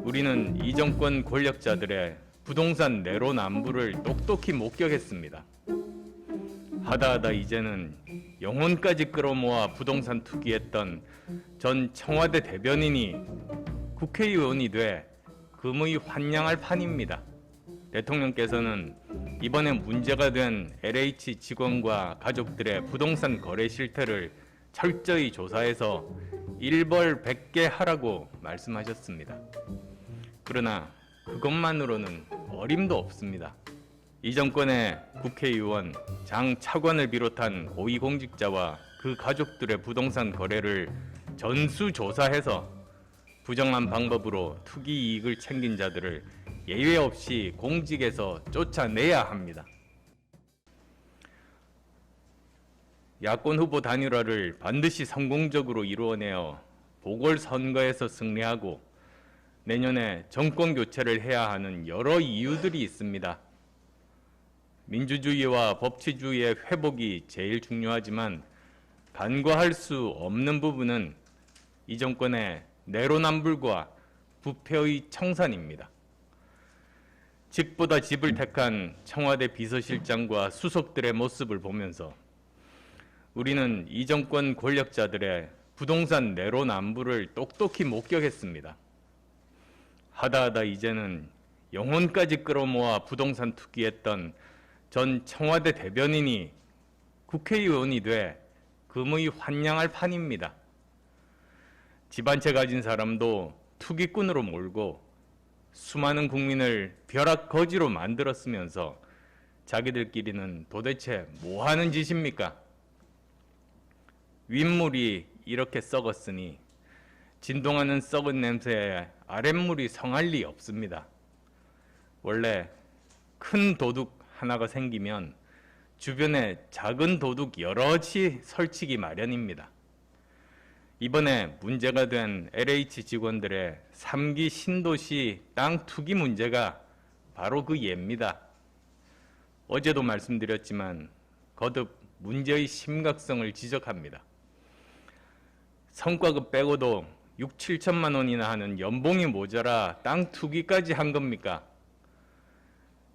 우리는 이 정권 권력자들의 부동산 내로남불을 똑똑히 목격했습니다. 하다하다 이제는 영혼까지 끌어모아 부동산 투기했던 전 청와대 대변인이 국회의원이 돼 금의 환영할 판입니다. 대통령께서는 이번에 문제가 된 LH 직원과 가족들의 부동산 거래 실태를 철저히 조사해서 일벌 100개 하라고 말씀하셨습니다. 그러나 그것만으로는 어림도 없습니다. 이 정권의 국회의원, 장 차관을 비롯한 고위공직자와 그 가족들의 부동산 거래를 전수조사해서 부정한 방법으로 투기 이익을 챙긴 자들을 예외 없이 공직에서 쫓아내야 합니다. 야권 후보 단일화를 반드시 성공적으로 이루어내어 보궐선거에서 승리하고 내년에 정권 교체를 해야 하는 여러 이유들이 있습니다. 민주주의와 법치주의의 회복이 제일 중요하지만 간과할 수 없는 부분은 이 정권의 내로남불과 부패의 청산입니다. 직보다 집을 택한 청와대 비서실장과 수석들의 모습을 보면서 우리는 이 정권 권력자들의 부동산 내로남불을 똑똑히 목격했습니다. 하다하다 이제는 영혼까지 끌어모아 부동산 투기했던 전 청와대 대변인이 국회의원이 돼 금의 환영할 판입니다. 집 한 채 가진 사람도 투기꾼으로 몰고 수많은 국민을 벼락거지로 만들었으면서 자기들끼리는 도대체 뭐 하는 짓입니까? 윗물이 이렇게 썩었으니 진동하는 썩은 냄새에 아랫물이 성할 리 없습니다. 원래 큰 도둑 하나가 생기면 주변에 작은 도둑 여럿이 설치기 마련입니다. 이번에 문제가 된 LH 직원들의 3기 신도시 땅 투기 문제가 바로 그 예입니다. 어제도 말씀드렸지만 거듭 문제의 심각성을 지적합니다. 성과급 빼고도 6, 7천만 원이나 하는 연봉이 모자라 땅 투기까지 한 겁니까?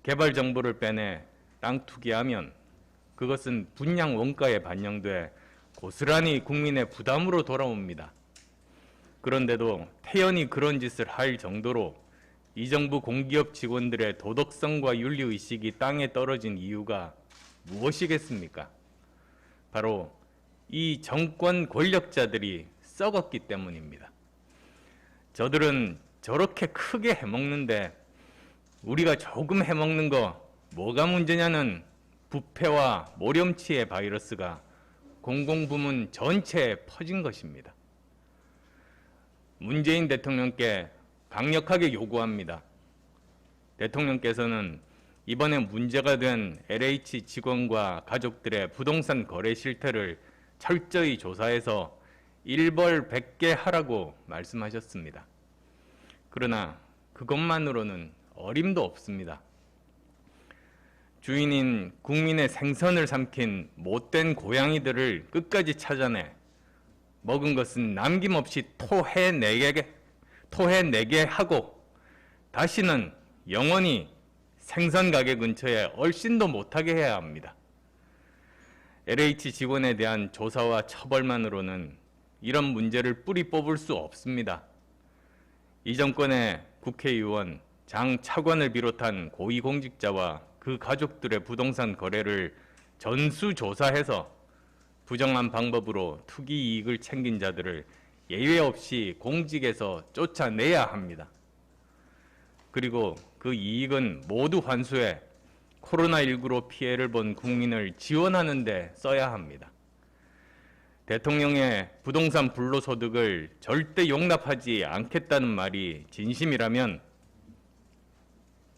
개발 정보를 빼내 땅 투기하면 그것은 분양 원가에 반영돼 고스란히 국민의 부담으로 돌아옵니다. 그런데도 태연히 그런 짓을 할 정도로 이 정부 공기업 직원들의 도덕성과 윤리의식이 땅에 떨어진 이유가 무엇이겠습니까? 바로 이 정권 권력자들이 썩었기 때문입니다. 저들은 저렇게 크게 해먹는데 우리가 조금 해먹는 거 뭐가 문제냐는 부패와 모렴치의 바이러스가 공공부문 전체에 퍼진 것입니다. 문재인 대통령께 강력하게 요구합니다. 대통령께서는 이번에 문제가 된 LH 직원과 가족들의 부동산 거래 실태를 철저히 조사해서 일벌 100개 하라고 말씀하셨습니다. 그러나 그것만으로는 어림도 없습니다. 주인인 국민의 생선을 삼킨 못된 고양이들을 끝까지 찾아내 먹은 것은 남김없이 토해내게 하고 다시는 영원히 생선 가게 근처에 얼씬도 못하게 해야 합니다. LH 직원에 대한 조사와 처벌만으로는 이런 문제를 뿌리 뽑을 수 없습니다. 이 정권의 국회의원, 장 차관을 비롯한 고위공직자와 그 가족들의 부동산 거래를 전수조사해서 부정한 방법으로 투기 이익을 챙긴 자들을 예외 없이 공직에서 쫓아내야 합니다. 그리고 그 이익은 모두 환수해 코로나19로 피해를 본 국민을 지원하는 데 써야 합니다. 대통령의 부동산 불로소득을 절대 용납하지 않겠다는 말이 진심이라면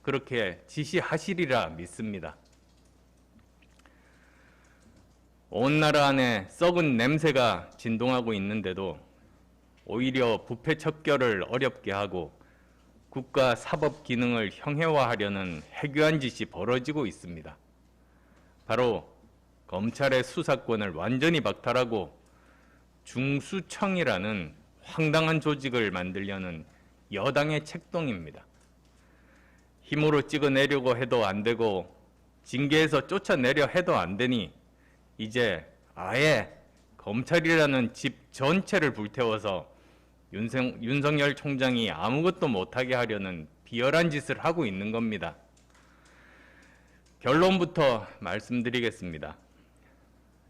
그렇게 지시하시리라 믿습니다. 온 나라 안에 썩은 냄새가 진동하고 있는데도 오히려 부패 척결을 어렵게 하고 국가 사법 기능을 형해화하려는 해괴한 짓이 벌어지고 있습니다. 바로 검찰의 수사권을 완전히 박탈하고 중수청이라는 황당한 조직을 만들려는 여당의 책동입니다. 힘으로 찍어내려고 해도 안 되고 징계해서 쫓아내려 해도 안 되니 이제 아예 검찰이라는 집 전체를 불태워서 윤석열 총장이 아무것도 못하게 하려는 비열한 짓을 하고 있는 겁니다. 결론부터 말씀드리겠습니다.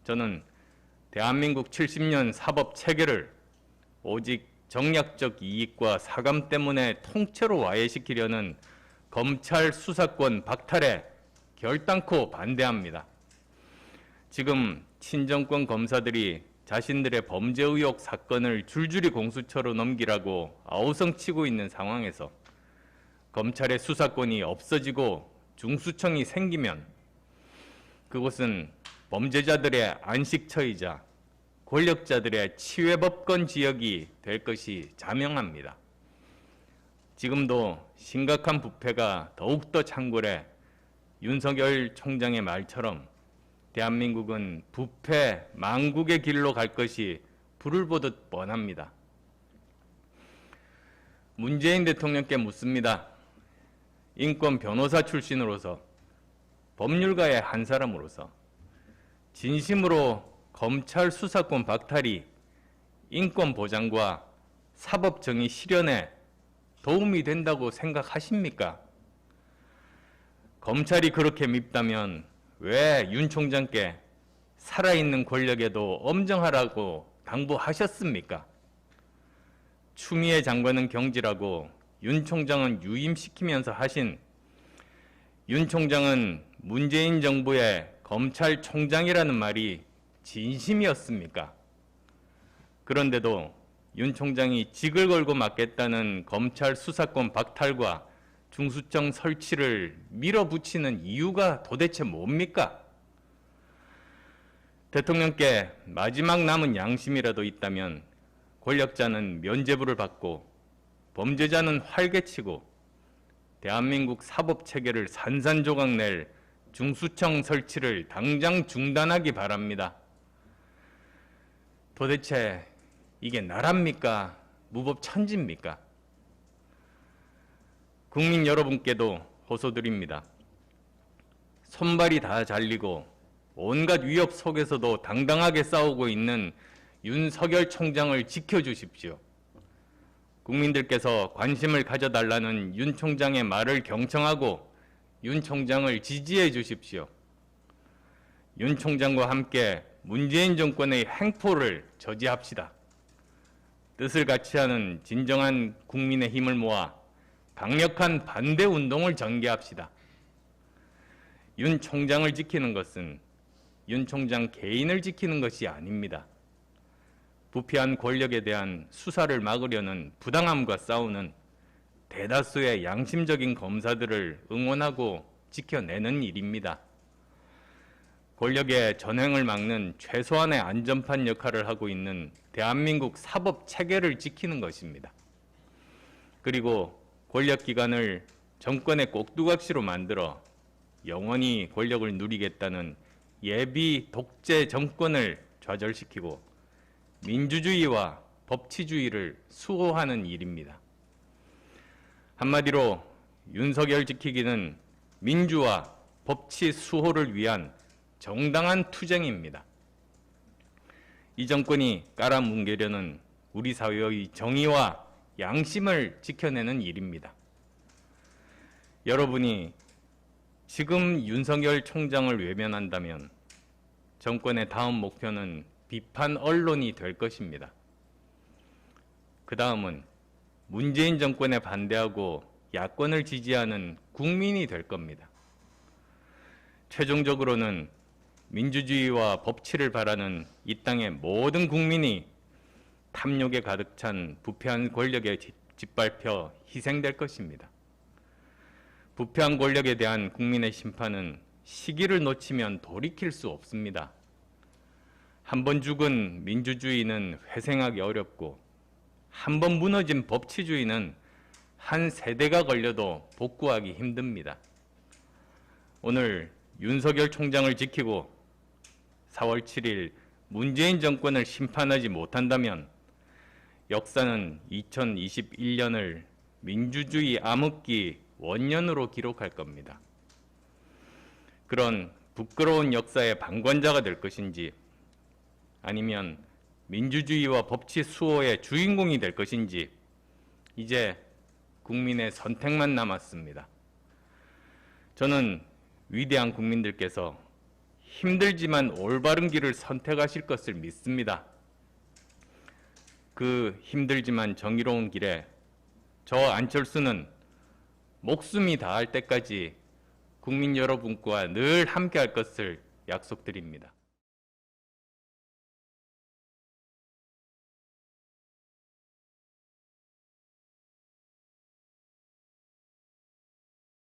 저는 대한민국 70년 사법 체계를 오직 정략적 이익과 사감 때문에 통째로 와해시키려는 검찰 수사권 박탈에 결단코 반대합니다. 지금 친정권 검사들이 자신들의 범죄 의혹 사건을 줄줄이 공수처로 넘기라고 아우성치고 있는 상황에서 검찰의 수사권이 없어지고 중수청이 생기면 그곳은 범죄자들의 안식처이자 권력자들의 치외법권 지역이 될 것이 자명합니다. 지금도 심각한 부패가 더욱더 창궐해 윤석열 총장의 말처럼 대한민국은 부패 망국의 길로 갈 것이 불을 보듯 뻔합니다. 문재인 대통령께 묻습니다. 인권 변호사 출신으로서 법률가의 한 사람으로서 진심으로 검찰 수사권 박탈이 인권 보장과 사법 정의 실현에 도움이 된다고 생각하십니까? 검찰이 그렇게 밉다면 왜 윤 총장께 살아있는 권력에도 엄정하라고 당부하셨습니까? 추미애 장관은 경질하고 윤 총장은 유임시키면서 하신 윤 총장은 문재인 정부의 검찰총장이라는 말이 진심이었습니까? 그런데도 윤 총장이 직을 걸고 맡겠다는 검찰 수사권 박탈과 중수청 설치를 밀어붙이는 이유가 도대체 뭡니까? 대통령께 마지막 남은 양심이라도 있다면 권력자는 면죄부를 받고 범죄자는 활개치고 대한민국 사법체계를 산산조각 낼 중수청 설치를 당장 중단하기 바랍니다. 도대체 이게 나라입니까? 무법천지입니까? 국민 여러분께도 호소드립니다. 손발이 다 잘리고 온갖 위협 속에서도 당당하게 싸우고 있는 윤석열 총장을 지켜주십시오. 국민들께서 관심을 가져달라는 윤 총장의 말을 경청하고 윤 총장을 지지해 주십시오. 윤 총장과 함께 문재인 정권의 행포를 저지합시다. 뜻을 같이 하는 진정한 국민의 힘을 모아 강력한 반대 운동을 전개합시다. 윤 총장을 지키는 것은 윤 총장 개인을 지키는 것이 아닙니다. 부패한 권력에 대한 수사를 막으려는 부당함과 싸우는 대다수의 양심적인 검사들을 응원하고 지켜내는 일입니다. 권력의 전횡을 막는 최소한의 안전판 역할을 하고 있는 대한민국 사법 체계를 지키는 것입니다. 그리고 권력기관을 정권의 꼭두각시로 만들어 영원히 권력을 누리겠다는 예비 독재 정권을 좌절시키고 민주주의와 법치주의를 수호하는 일입니다. 한마디로 윤석열 지키기는 민주와 법치 수호를 위한 정당한 투쟁입니다. 이 정권이 깔아뭉개려는 우리 사회의 정의와 양심을 지켜내는 일입니다. 여러분이 지금 윤석열 총장을 외면한다면 정권의 다음 목표는 비판 언론이 될 것입니다. 그 다음은 문재인 정권에 반대하고 야권을 지지하는 국민이 될 겁니다. 최종적으로는 민주주의와 법치를 바라는 이 땅의 모든 국민이 탐욕에 가득 찬 부패한 권력에 짓밟혀 희생될 것입니다. 부패한 권력에 대한 국민의 심판은 시기를 놓치면 돌이킬 수 없습니다. 한 번 죽은 민주주의는 회생하기 어렵고 한 번 무너진 법치주의는 한 세대가 걸려도 복구하기 힘듭니다. 오늘 윤석열 총장을 지키고 4월 7일 문재인 정권을 심판하지 못한다면 역사는 2021년을 민주주의 암흑기 원년으로 기록할 겁니다. 그런 부끄러운 역사의 방관자가 될 것인지 아니면 민주주의와 법치 수호의 주인공이 될 것인지 이제 국민의 선택만 남았습니다. 저는 위대한 국민들께서 힘들지만 올바른 길을 선택하실 것을 믿습니다. 그 힘들지만 정의로운 길에 저 안철수는 목숨이 다할 때까지 국민 여러분과 늘 함께할 것을 약속드립니다.